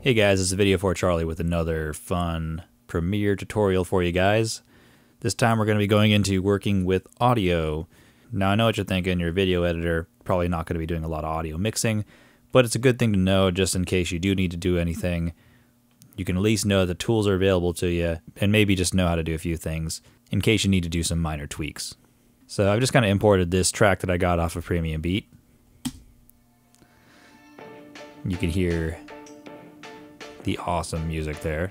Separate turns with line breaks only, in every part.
Hey guys, it's VideoFort Charlie with another fun Premiere tutorial for you guys. This time we're going to be going into working with audio. Now I know what you're thinking, your video editor probably not going to be doing a lot of audio mixing, but it's a good thing to know just in case you do need to do anything. You can at least know the tools are available to you and maybe just know how to do a few things in case you need to do some minor tweaks. So I've just kind of imported this track that I got off of Premium Beat. You can hear the awesome music there.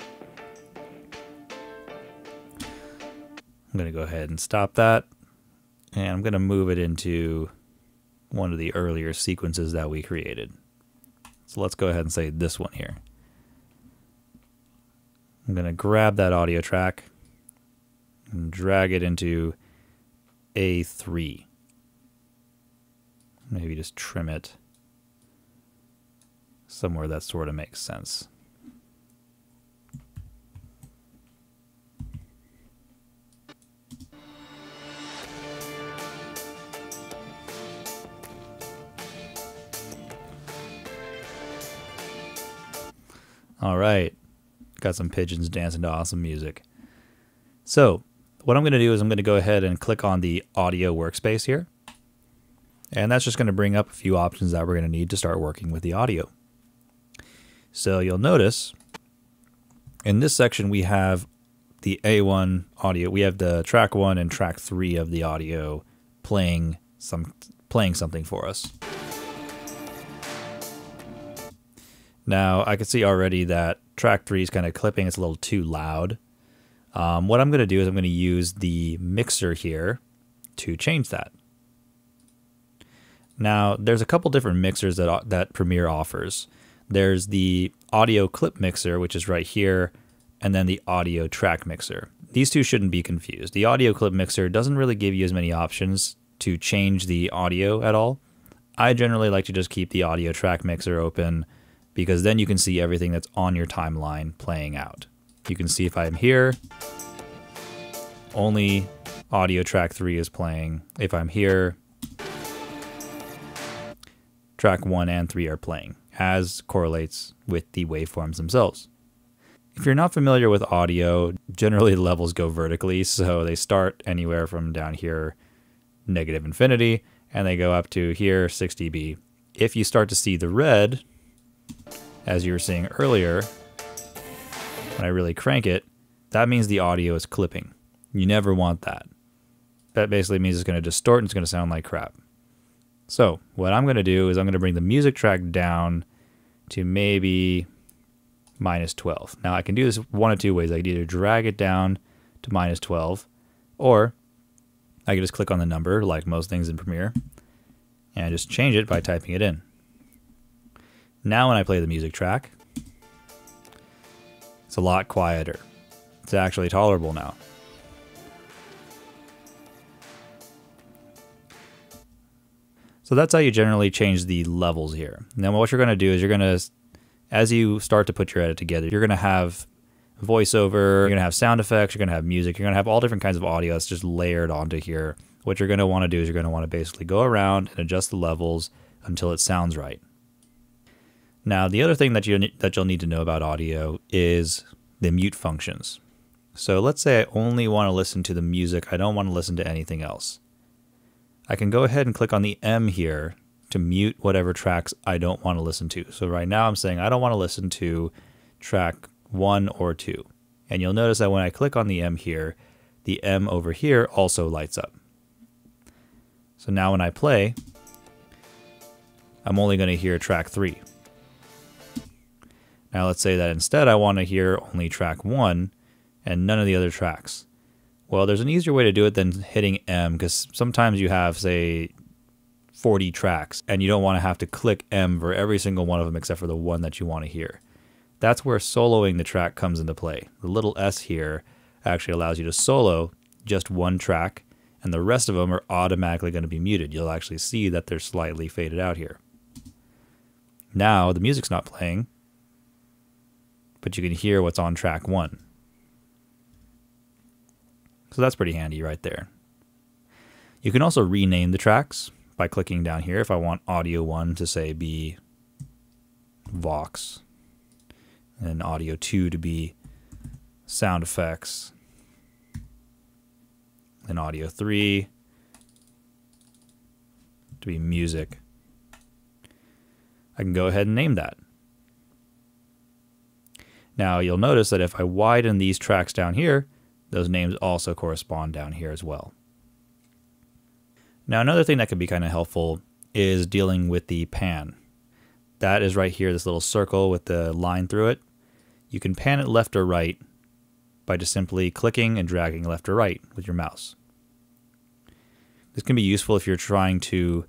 I'm going to go ahead and stop that, and I'm going to move it into one of the earlier sequences that we created. So let's go ahead and say this one here. I'm going to grab that audio track and drag it into A3. Maybe just trim it somewhere that sort of makes sense. All right, got some pigeons dancing to awesome music. So what I'm going to do is I'm going to go ahead and click on the audio workspace here. And that's just going to bring up a few options that we're going to need to start working with the audio. So you'll notice in this section we have the A1 audio. We have the track 1 and track 3 of the audio playing something for us. Now, I can see already that track 3 is kind of clipping. It's a little too loud. What I'm going to do is I'm going to use the mixer here to change that. Now, there's a couple different mixers that Premiere offers. There's the audio clip mixer, which is right here, and then the audio track mixer. These two shouldn't be confused. The audio clip mixer doesn't really give you as many options to change the audio at all. I generally like to just keep the audio track mixer open, because then you can see everything that's on your timeline playing out. You can see if I'm here, only audio track 3 is playing. If I'm here, track 1 and 3 are playing, as correlates with the waveforms themselves. If you're not familiar with audio, generally the levels go vertically, so they start anywhere from down here, -infinity, and they go up to here, 6 dB. If you start to see the red, as you were seeing earlier, when I really crank it, that means the audio is clipping. You never want that. That basically means it's going to distort and it's going to sound like crap. So what I'm going to do is I'm going to bring the music track down to maybe -12. Now I can do this one of two ways. I can either drag it down to -12, or I can just click on the number like most things in Premiere and just change it by typing it in. Now when I play the music track, it's a lot quieter. It's actually tolerable now. So that's how you generally change the levels here. Now what you're going to do is you're going to, as you start to put your edit together, you're going to have voiceover, you're going to have sound effects, you're going to have music, you're going to have all different kinds of audio that's just layered onto here. What you're going to want to do is you're going to want to basically go around and adjust the levels until it sounds right. Now, the other thing that you'll need to know about audio is the mute functions. So let's say I only want to listen to the music. I don't want to listen to anything else. I can go ahead and click on the M here to mute whatever tracks I don't want to listen to. So right now I'm saying I don't want to listen to track 1 or 2. And you'll notice that when I click on the M here, the M over here also lights up. So now when I play, I'm only going to hear track 3. Now let's say that instead I want to hear only track 1 and none of the other tracks. Well, there's an easier way to do it than hitting M, because sometimes you have, say, 40 tracks and you don't want to have to click M for every single one of them except for the one that you want to hear. That's where soloing the track comes into play. The little S here actually allows you to solo just one track, and the rest of them are automatically going to be muted. You'll actually see that they're slightly faded out here. Now the music's not playing, but you can hear what's on track 1. So that's pretty handy right there. You can also rename the tracks by clicking down here. If I want audio 1 to say be Vox, and audio 2 to be sound effects, and audio 3 to be music. I can go ahead and name that. Now you'll notice that if I widen these tracks down here, those names also correspond down here as well. Now another thing that could be kind of helpful is dealing with the pan. That is right here, this little circle with the line through it. You can pan it left or right by just simply clicking and dragging left or right with your mouse. This can be useful if you're trying to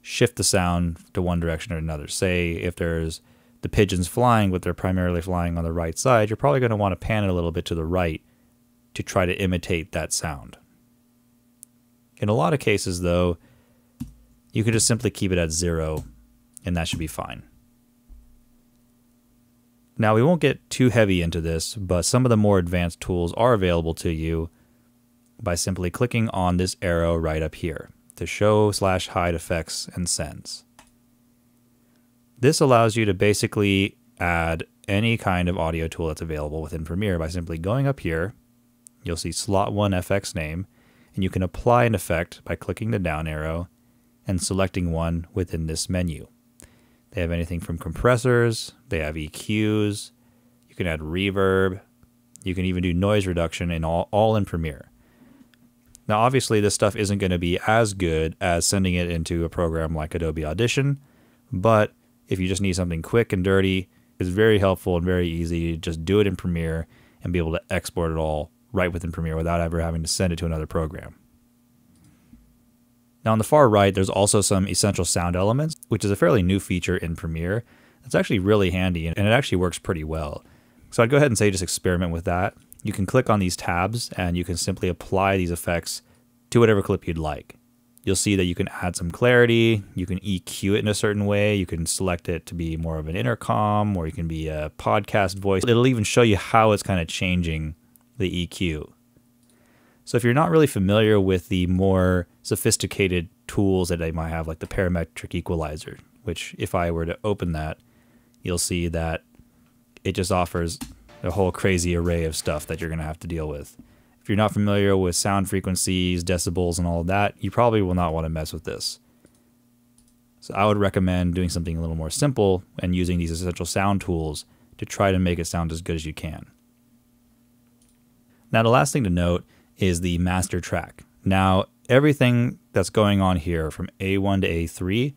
shift the sound to one direction or another. Say if there's the pigeons flying, but they're primarily flying on the right side, you're probably going to want to pan it a little bit to the right to try to imitate that sound. In a lot of cases, though, you can just simply keep it at 0, and that should be fine. Now, we won't get too heavy into this, but some of the more advanced tools are available to you by simply clicking on this arrow right up here to show/hide effects and sends. This allows you to basically add any kind of audio tool that's available within Premiere by simply going up here. You'll see slot 1 FX name, and you can apply an effect by clicking the down arrow and selecting one within this menu. They have anything from compressors, they have EQs, you can add reverb, you can even do noise reduction, and all in Premiere. Now obviously this stuff isn't going to be as good as sending it into a program like Adobe Audition, but if you just need something quick and dirty, it's very helpful and very easy to just do it in Premiere and be able to export it all right within Premiere without ever having to send it to another program. Now on the far right, there's also some essential sound elements, which is a fairly new feature in Premiere. It's actually really handy and it actually works pretty well. So I'd go ahead and say just experiment with that. You can click on these tabs and you can simply apply these effects to whatever clip you'd like. You'll see that you can add some clarity, you can EQ it in a certain way, you can select it to be more of an intercom, or you can be a podcast voice. It'll even show you how it's kind of changing the EQ. So if you're not really familiar with the more sophisticated tools that they might have, like the parametric equalizer, which if I were to open that, you'll see that it just offers a whole crazy array of stuff that you're going to have to deal with. If you're not familiar with sound frequencies, decibels, and all of that, you probably will not want to mess with this. So I would recommend doing something a little more simple and using these essential sound tools to try to make it sound as good as you can. Now the last thing to note is the master track. Now everything that's going on here from A1 to A3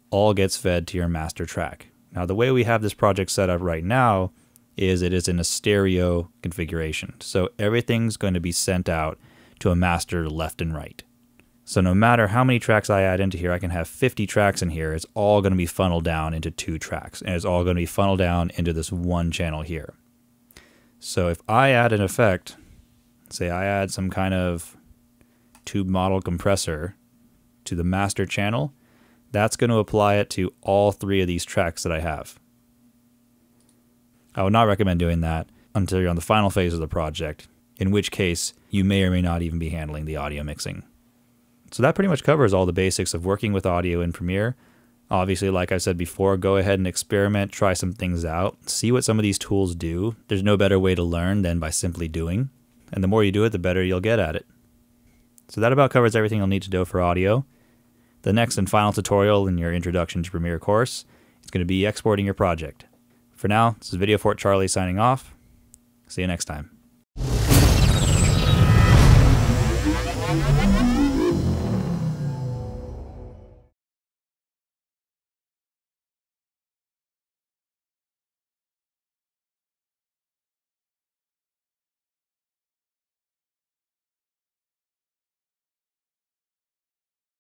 all gets fed to your master track. Now the way we have this project set up right now is it is in a stereo configuration. So everything's going to be sent out to a master left and right. So no matter how many tracks I add into here, I can have 50 tracks in here. It's all going to be funneled down into 2 tracks, and it's all going to be funneled down into this one channel here. So if I add an effect, say I add some kind of tube model compressor to the master channel, that's going to apply it to all 3 of these tracks that I have. I would not recommend doing that until you're on the final phase of the project, in which case you may or may not even be handling the audio mixing. So that pretty much covers all the basics of working with audio in Premiere. Obviously, like I said before, go ahead and experiment, try some things out, see what some of these tools do. There's no better way to learn than by simply doing, and the more you do it, the better you'll get at it. So that about covers everything you'll need to know for audio. The next and final tutorial in your Introduction to Premiere course is going to be exporting your project. For now, this is VideoFort Charlie signing off. See you next time.